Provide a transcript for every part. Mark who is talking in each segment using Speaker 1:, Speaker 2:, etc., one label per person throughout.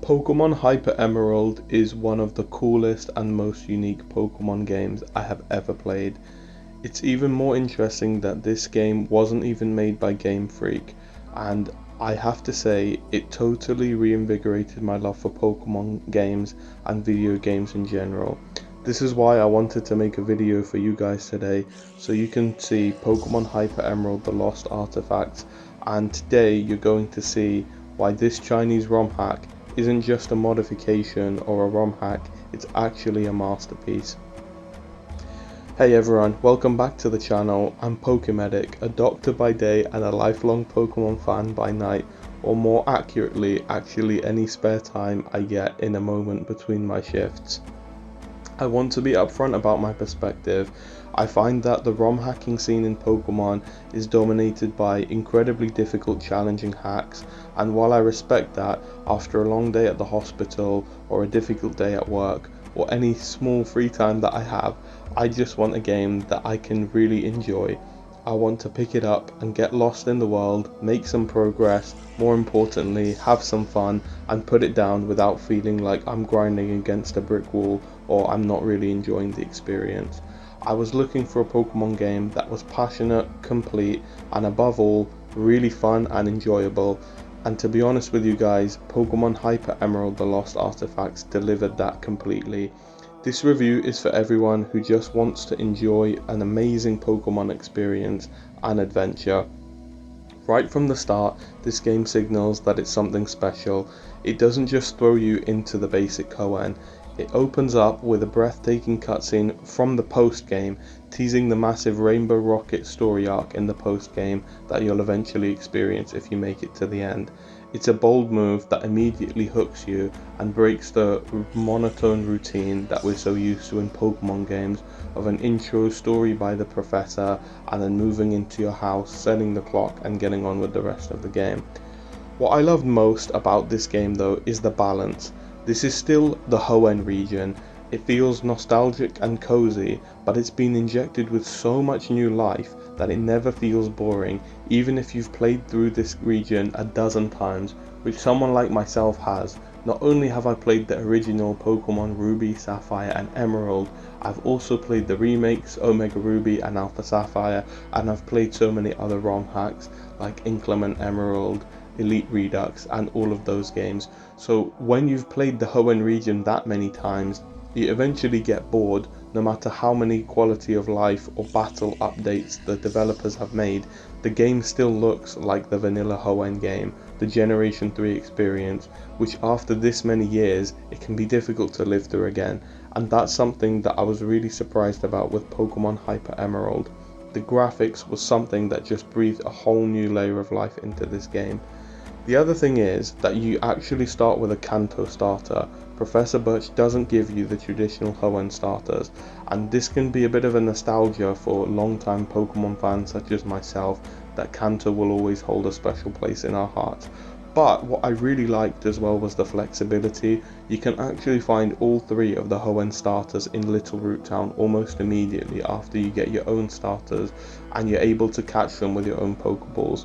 Speaker 1: Pokémon Hyper Emerald is one of the coolest and most unique Pokémon games I have ever played. It's even more interesting that this game wasn't even made by Game Freak, and I have to say it totally reinvigorated my love for Pokémon games and video games in general. This is why I wanted to make a video for you guys today, so you can see Pokémon Hyper Emerald The Lost Artifacts, and today you're going to see why this Chinese ROM hack isn't just a modification or a ROM hack, it's actually a masterpiece. Hey everyone, welcome back to the channel. I'm Pokemedic, a doctor by day and a lifelong Pokemon fan by night, or more accurately, actually any spare time I get in a moment between my shifts. I want to be upfront about my perspective. I find that the ROM hacking scene in Pokemon is dominated by incredibly difficult challenging hacks, and while I respect that, after a long day at the hospital or a difficult day at work, or any small free time that I have, I just want a game that I can really enjoy. I want to pick it up and get lost in the world, make some progress, more importantly have some fun, and put it down without feeling like I'm grinding against a brick wall or I'm not really enjoying the experience. I was looking for a Pokemon game that was passionate, complete, and above all, really fun and enjoyable. And to be honest with you guys, Pokemon Hyper Emerald The Lost Artifacts delivered that completely. This review is for everyone who just wants to enjoy an amazing Pokemon experience and adventure. Right from the start, this game signals that it's something special. It doesn't just throw you into the basic Hoenn. It opens up with a breathtaking cutscene from the post-game, teasing the massive Rainbow Rocket story arc in the post-game that you'll eventually experience if you make it to the end. It's a bold move that immediately hooks you and breaks the monotone routine that we're so used to in Pokemon games of an intro story by the professor and then moving into your house, setting the clock and getting on with the rest of the game. What I loved most about this game though is the balance. This is still the Hoenn region. It feels nostalgic and cozy, but it's been injected with so much new life that it never feels boring, even if you've played through this region a dozen times, which someone like myself has. Not only have I played the original Pokemon Ruby, Sapphire and Emerald, I've also played the remakes Omega Ruby and Alpha Sapphire, and I've played so many other ROM hacks like Inclement Emerald, Elite Redux and all of those games. So when you've played the Hoenn region that many times, you eventually get bored. No matter how many quality of life or battle updates the developers have made, the game still looks like the vanilla Hoenn game, the Generation 3 experience, which after this many years it can be difficult to live through again, and that's something that I was really surprised about with Pokemon Hyper Emerald. The graphics was something that just breathed a whole new layer of life into this game. The other thing is that you actually start with a Kanto starter. Professor Birch doesn't give you the traditional Hoenn starters, and this can be a bit of a nostalgia for long-time Pokemon fans such as myself, that Kanto will always hold a special place in our hearts. But what I really liked as well was the flexibility. You can actually find all three of the Hoenn starters in Little Root Town almost immediately after you get your own starters, and you're able to catch them with your own Pokeballs.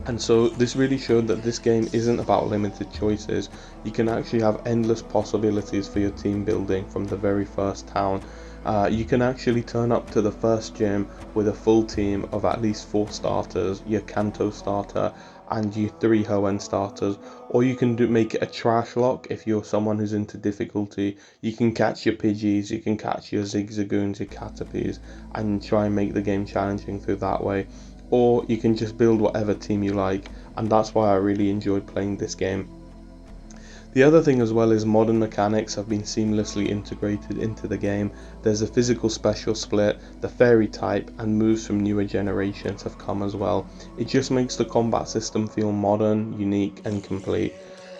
Speaker 1: And so this really showed that this game isn't about limited choices. You can actually have endless possibilities for your team building from the very first town. You can actually turn up to the first gym with a full team of at least 4 starters, your Kanto starter and your 3 Hoenn starters, or you can make it a trash lock if you're someone who's into difficulty. You can catch your Pidgeys, you can catch your Zigzagoons, your Caterpies, and try and make the game challenging through that way. Or you can just build whatever team you like, and that's why I really enjoyed playing this game. The other thing as well is modern mechanics have been seamlessly integrated into the game. There's a physical special split, the fairy type, and moves from newer generations have come as well. It just makes the combat system feel modern, unique and complete.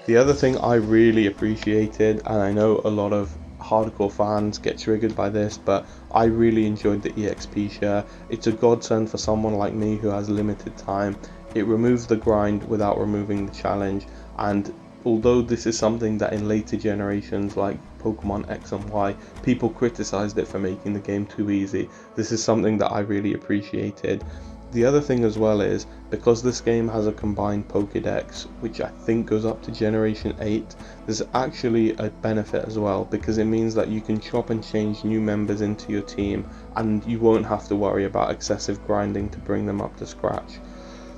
Speaker 1: The other thing I really appreciated, and I know a lot of hardcore fans get triggered by this, but I really enjoyed the EXP share. It's a godsend for someone like me who has limited time. It removes the grind without removing the challenge, and although this is something that in later generations like Pokemon X and Y, people criticized it for making the game too easy, this is something that I really appreciated. The other thing as well is, because this game has a combined Pokédex, which I think goes up to Generation 8, there's actually a benefit as well, because it means that you can chop and change new members into your team and you won't have to worry about excessive grinding to bring them up to scratch.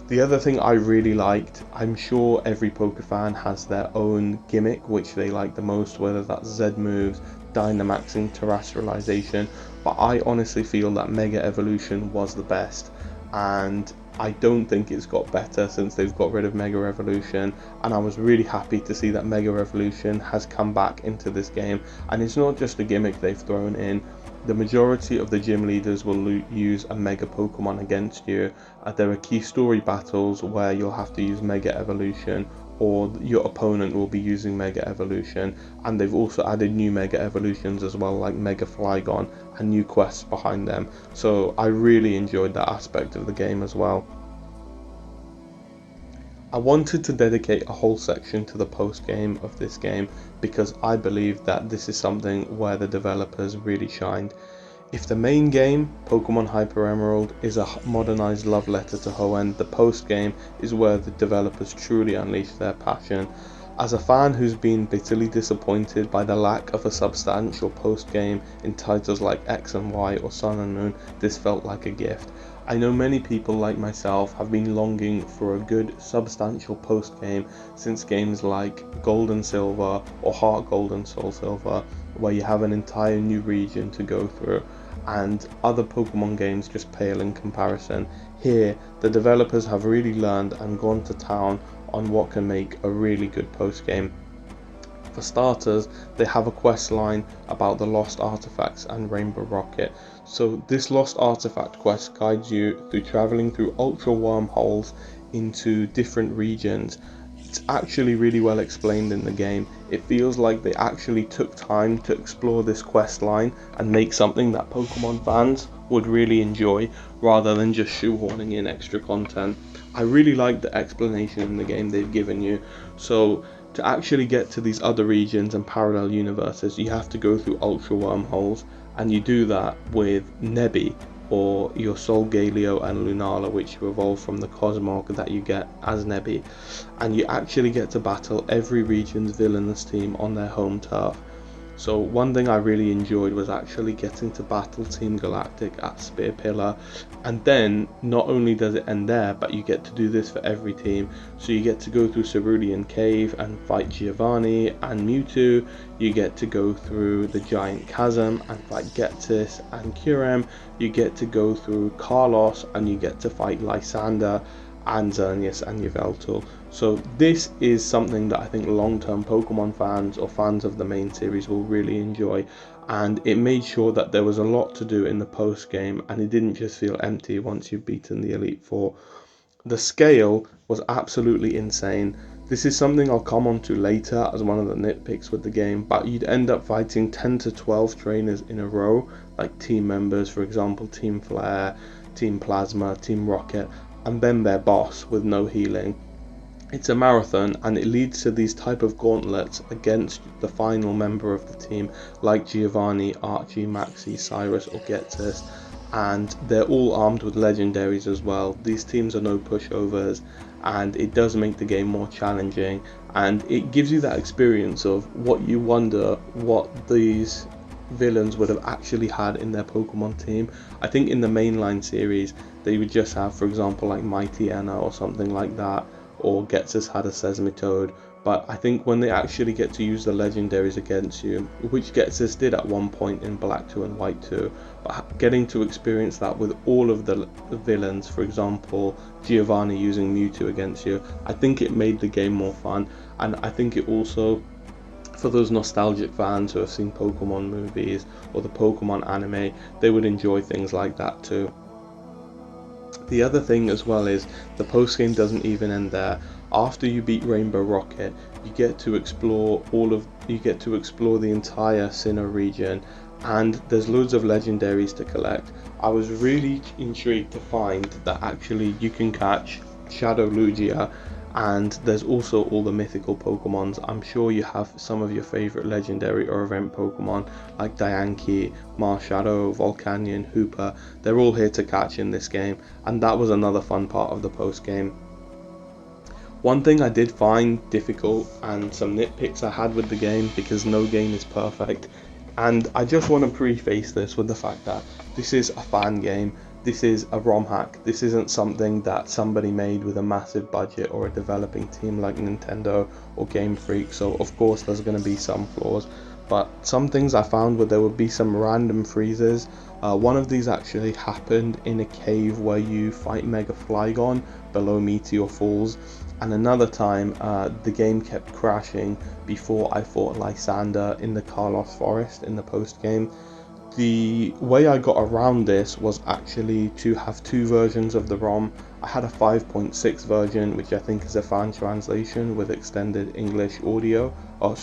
Speaker 1: The other thing I really liked, I'm sure every Poké fan has their own gimmick which they like the most, whether that's Z moves, Dynamaxing, Terrestrialization, but I honestly feel that Mega Evolution was the best, and I don't think it's got better since they've got rid of Mega Evolution, and I was really happy to see that Mega Evolution has come back into this game, and it's not just a gimmick they've thrown in. The majority of the gym leaders will use a Mega Pokemon against you. There are key story battles where you'll have to use Mega Evolution, or your opponent will be using Mega Evolution, and they've also added new Mega Evolutions as well, like Mega Flygon, and new quests behind them. So I really enjoyed that aspect of the game as well. I wanted to dedicate a whole section to the post game of this game because I believe that this is something where the developers really shined. If the main game, Pokemon Hyper Emerald, is a modernized love letter to Hoenn, the post game is where the developers truly unleash their passion. As a fan who's been bitterly disappointed by the lack of a substantial post game in titles like X and Y or Sun and Moon, this felt like a gift. I know many people like myself have been longing for a good substantial post game since games like Gold and Silver or Heart Gold and Soul Silver, where you have an entire new region to go through, and other Pokemon games just pale in comparison. Here, the developers have really learned and gone to town on what can make a really good post game. For starters, they have a quest line about the lost artifacts and Rainbow Rocket. So this lost artifact quest guides you through traveling through ultra wormholes into different regions. It's actually really well explained in the game. It feels like they actually took time to explore this quest line and make something that Pokemon fans would really enjoy, rather than just shoehorning in extra content. I really like the explanation in the game they've given you. So to actually get to these other regions and parallel universes, you have to go through ultra wormholes, and you do that with Nebby, or your Solgaleo and Lunala, which you evolve from the Cosmog that you get as Nebby, and you actually get to battle every region's villainous team on their home turf. So one thing I really enjoyed was actually getting to battle Team Galactic at Spear Pillar, and then not only does it end there, but you get to do this for every team. So you get to go through Cerulean Cave and fight Giovanni and Mewtwo, you get to go through the Giant Chasm and fight Ghetsis and Kyurem, you get to go through Carlos and you get to fight Lysander and Xerneas and Yveltal. So this is something that I think long-term Pokemon fans or fans of the main series will really enjoy, and it made sure that there was a lot to do in the post game and it didn't just feel empty once you've beaten the Elite Four. The scale was absolutely insane. This is something I'll come on to later as one of the nitpicks with the game, but you'd end up fighting 10 to 12 trainers in a row, like team members, for example Team Flare, Team Plasma, Team Rocket, and then their boss with no healing. It's a marathon, and it leads to these type of gauntlets against the final member of the team, like Giovanni, Archie, Maxie, Cyrus or Ghetsis, and they're all armed with legendaries as well. These teams are no pushovers, and it does make the game more challenging, and it gives you that experience of what you wonder what these villains would have actually had in their Pokemon team. I think in the mainline series they would just have, for example, like Mighty Enna or something like that, or Ghetsis had a Seismitoad, but I think when they actually get to use the legendaries against you, which Ghetsis did at one point in Black 2 and White 2, but getting to experience that with all of the villains, for example Giovanni using Mewtwo against you, I think it made the game more fun, and I think it also, for those nostalgic fans who have seen Pokemon movies or the Pokemon anime, they would enjoy things like that too. The other thing as well is the post game doesn't even end there. After you beat Rainbow Rocket, you get to explore the entire Sinnoh region, and there's loads of legendaries to collect. I was really intrigued to find that actually you can catch Shadow Lugia and there's also all the mythical Pokemons. I'm sure you have some of your favorite legendary or event Pokemon like Diancie, Marshadow, Volcanion, Hooper. They're all here to catch in this game, and that was another fun part of the post game. One thing I did find difficult, and some nitpicks I had with the game, because no game is perfect, and I just want to preface this with the fact that this is a fan game, this is a ROM hack, this isn't something that somebody made with a massive budget or a developing team like Nintendo or Game Freak, so of course there's going to be some flaws. But some things I found where there would be some random freezes. One of these actually happened in a cave where you fight Mega Flygon below Meteor Falls, and another time the game kept crashing before I fought Lysander in the Carlos Forest in the post game. The way I got around this was actually to have two versions of the ROM. I had a 5.6 version, which I think is a fan translation with extended English audio,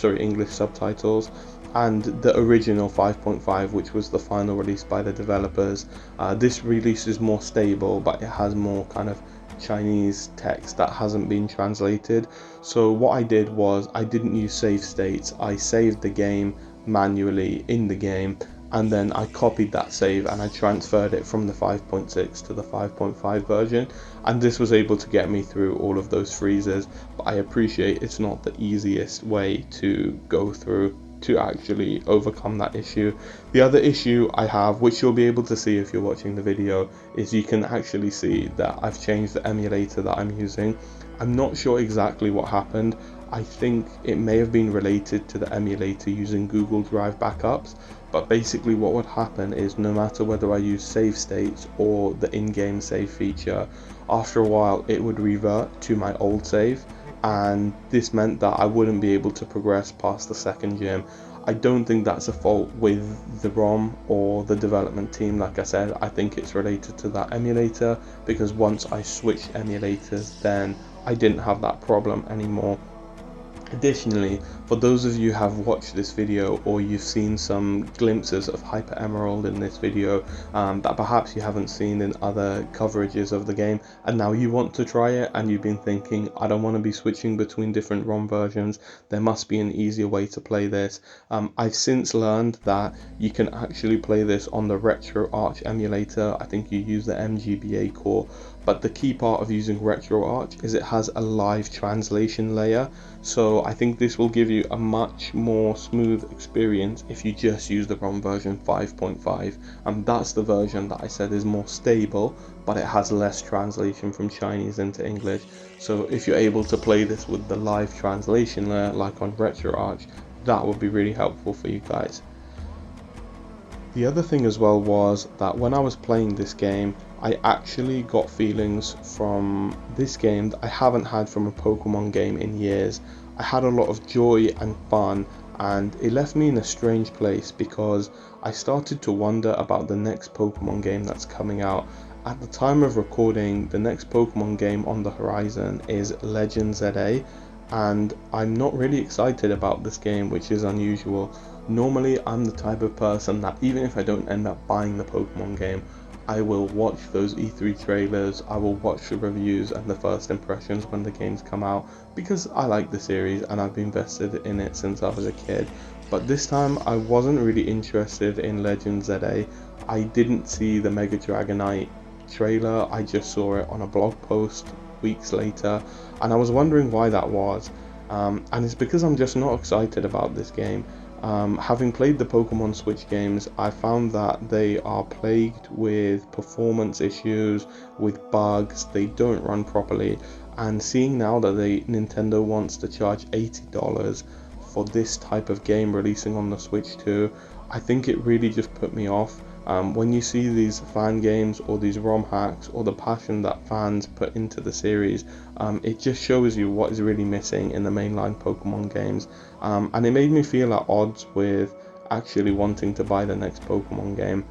Speaker 1: English subtitles, and the original 5.5, which was the final release by the developers. This release is more stable, but it has more kind of Chinese text that hasn't been translated. So what I did was I didn't use save states. I saved the game manually in the game, and then I copied that save and I transferred it from the 5.6 to the 5.5 version, and this was able to get me through all of those freezes. But I appreciate it's not the easiest way to go through to actually overcome that issue. The other issue I have, which you'll be able to see if you're watching the video, is you can actually see that I've changed the emulator that I'm using. I'm not sure exactly what happened. I think it may have been related to the emulator using Google Drive backups, but basically what would happen is no matter whether I use save states or the in-game save feature, after a while it would revert to my old save, and this meant that I wouldn't be able to progress past the second gym. I don't think that's a fault with the ROM or the development team. Like I said, I think it's related to that emulator, because once I switched emulators, then I didn't have that problem anymore. Additionally, for those of you who have watched this video, or you've seen some glimpses of Hyper Emerald in this video that perhaps you haven't seen in other coverages of the game, and now you want to try it and you've been thinking, I don't want to be switching between different ROM versions, there must be an easier way to play this. I've since learned that you can actually play this on the RetroArch emulator. I think you use the MGBA core, but the key part of using RetroArch is it has a live translation layer, so I think this will give you a much more smooth experience if you just use the ROM version 5.5, and that's the version that I said is more stable, but it has less translation from Chinese into English. So if you're able to play this with the live translation layer like on RetroArch, that would be really helpful for you guys. The other thing as well was that when I was playing this game, I actually got feelings from this game that I haven't had from a Pokemon game in years. I had a lot of joy and fun, and it left me in a strange place because I started to wonder about the next Pokemon game that's coming out. At the time of recording, the next Pokemon game on the horizon is Legend ZA, and I'm not really excited about this game, which is unusual. Normally I'm the type of person that even if I don't end up buying the Pokemon game, I will watch those E3 trailers, I will watch the reviews and the first impressions when the games come out, because I like the series and I've been invested in it since I was a kid. But this time I wasn't really interested in Legend ZA. I didn't see the Mega Dragonite trailer, I just saw it on a blog post weeks later, and I was wondering why that was. And it's because I'm just not excited about this game. Having played the Pokemon Switch games, I found that they are plagued with performance issues, with bugs, they don't run properly, and seeing now that Nintendo wants to charge $80 for this type of game releasing on the Switch too, I think it really just put me off. When you see these fan games or these ROM hacks or the passion that fans put into the series, it just shows you what is really missing in the mainline Pokemon games, and it made me feel at odds with actually wanting to buy the next Pokemon game.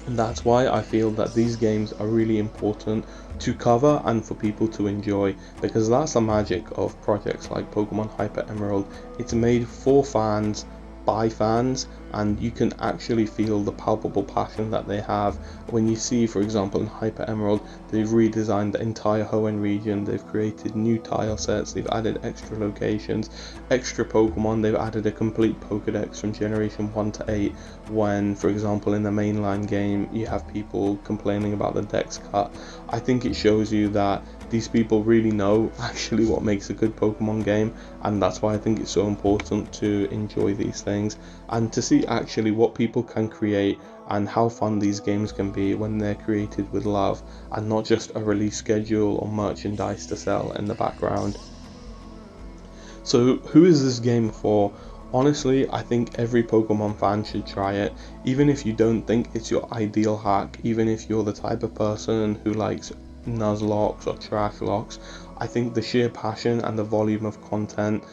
Speaker 1: And that's why I feel that these games are really important to cover and for people to enjoy, because that's the magic of projects like Pokemon Hyper Emerald. It's made for fans by fans, and you can actually feel the palpable passion that they have when you see, for example, in Hyper Emerald, they've redesigned the entire Hoenn region, they've created new tile sets, they've added extra locations, extra Pokemon, they've added a complete Pokedex from generation 1 to 8, when, for example, in the mainline game, you have people complaining about the dex cut. I think it shows you that these people really know actually what makes a good Pokemon game, and that's why I think it's so important to enjoy these things and to see actually what people can create and how fun these games can be when they're created with love and not just a release schedule or merchandise to sell in the background. So who is this game for? Honestly, I think every Pokemon fan should try it, even if you don't think it's your ideal hack, even if you're the type of person who likes Nuzlocke or trash locks. I think the sheer passion and the volume of content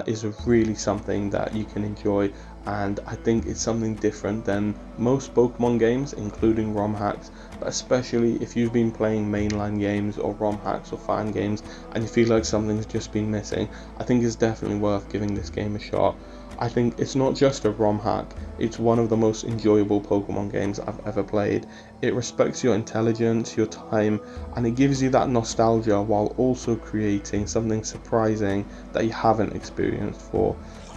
Speaker 1: is really something that you can enjoy, and I think it's something different than most Pokemon games, including ROM hacks, but especially if you've been playing mainline games or ROM hacks or fan games and you feel like something's just been missing. I think it's definitely worth giving this game a shot. I think it's not just a ROM hack, it's one of the most enjoyable Pokemon games I've ever played. It respects your intelligence, your time, and it gives you that nostalgia while also creating something surprising that you haven't experienced before.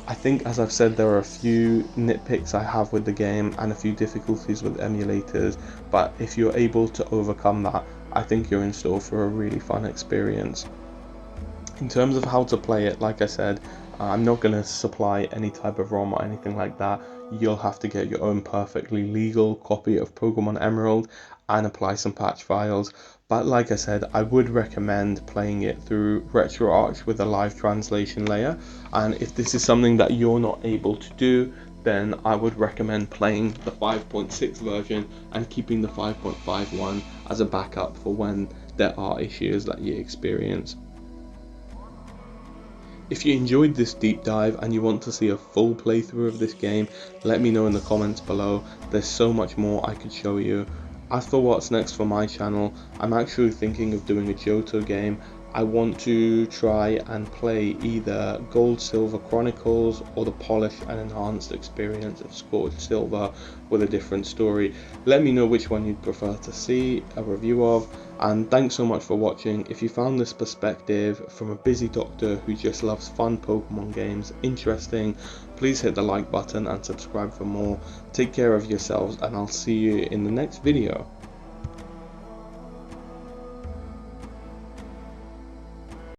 Speaker 1: I think, as I've said, there are a few nitpicks I have with the game and a few difficulties with emulators, but if you're able to overcome that, I think you're in store for a really fun experience. In terms of how to play it, like I said, I'm not going to supply any type of ROM or anything like that. You'll have to get your own perfectly legal copy of Pokemon Emerald and apply some patch files. But like I said, I would recommend playing it through RetroArch with a live translation layer. And if this is something that you're not able to do, then I would recommend playing the 5.6 version and keeping the 5.51 as a backup for when there are issues that you experience. If you enjoyed this deep dive and you want to see a full playthrough of this game, let me know in the comments below. There's so much more I could show you. As for what's next for my channel, I'm actually thinking of doing a Johto game. I want to try and play either Gold Silver Chronicles or the polished and enhanced experience of Scorched Silver with a different story. Let me know which one you'd prefer to see a review of, and thanks so much for watching. If you found this perspective from a busy doctor who just loves fun Pokemon games interesting, please hit the like button and subscribe for more. Take care of yourselves, and I'll see you in the next video.